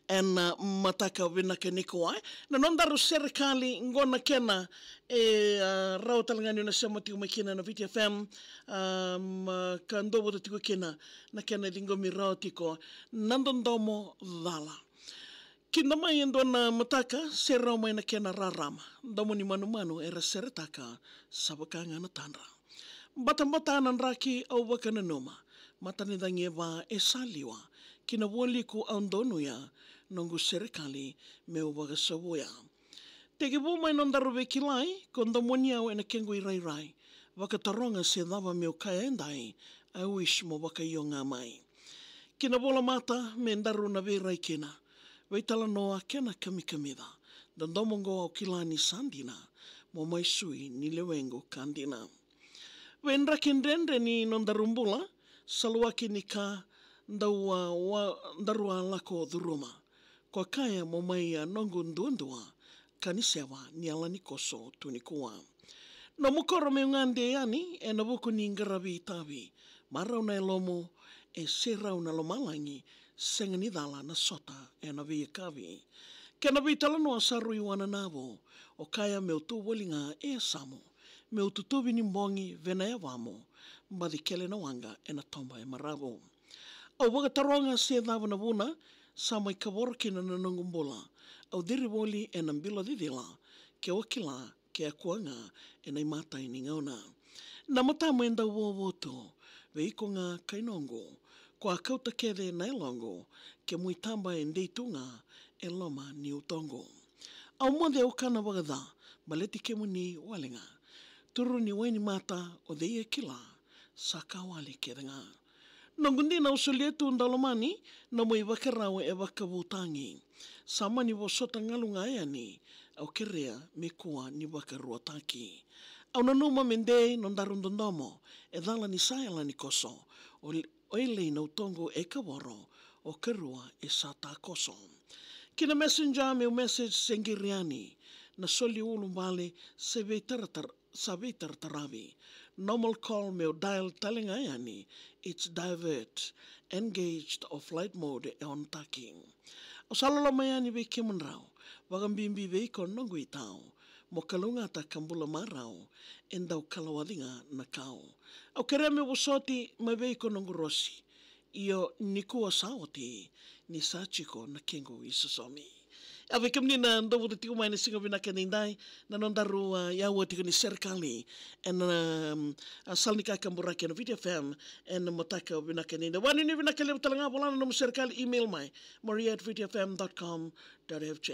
en mataka vinaka nikuai na nondaru serikali ngona kena rau talangani na sema tiku makina na VTFM kandobo da tiku kena na kena lingomi rau tiko nandondomo dhala kinda mai endo na mataka serau mai na kena rarama ndomo ni manu era seretaka sabakanga na tanra bata nan raki au bakana noma matani dangeva esaliwa kina woliku andonu ya nongu serikali meu bagasawoya tege bo mai non daru bekilai kondo monia we na kengo irai wakataronga se dava meu kaendai I wish mo bakayonga mai kina bola mata me ndaru na verai kena waitala noa kena kamikamida dandomongo au kilani sandina mo mai sui ni lewengo kandina Wendra kendendre ni nondarumbula saluaki ni ka ndarua lako dhuruma. Kwa kaya momaya nongu ndundua kanisewa ni alani koso tunikuwa. No mukoro meungande yani e nabuku ni ngarabi tabi. Marau na elomo e serau na lomalangi sengani dala na sota e nabi kavi. Kena bitala no asaru iwana nabo o kaya meutu walinga e samu. Me ututubi ni mbongi vena ya wamo, mbadi kele na wanga e na tomba e marabo. Au wakataronga se dhava na vuna, sama i kaboraki na nanongumbola, au diriboli e nambila didila, ke wakila, ke akuanga e na imata i ningauna. Na matamu enda uovoto, ve iko ngā kainongo, kwa kauta kede na elongo, ke muitamba e ndeitunga e loma ni utongo. Au mwade au kana wagadha, baleti ke muni walinga. Turu ni waini mata o deia kila sa kawali kerenga. Nongundi na usulietu ndalomani na mo iwakarawe e wakavutangi. Samani wo sota ngalunga eani au kerea me kua ni wakaruataki. Au nanuma mendei nondarundondomo e dhala ni saela ni koso o ilei na utongo e kawaro o kerua e sata koso. Kina messenger me message sengiriani na soli ulumbale sebe tartaravi. Normal call me dial telling ayani it's divert, engaged or flight mode on taking. O salala mayani ve kimunrao, wagambimbi ve ikon nongu itao, mo kalunga ta kambula marao, endau kalawadinga na kao. Au kereme wosoti ma ve ikon nongu rosi, iyo nikua sawati ni sachiko na kengo isasomi. Awe kamni na ndovu tiku mai na singa vinaka nindai na nondaru yawa tiku ni serikali en salnika kamburaki na VTFM en motaka vinaka nindai. Wani ni vinaka leo talanga bolana na serikali email mai maria@vtfm.com.fj.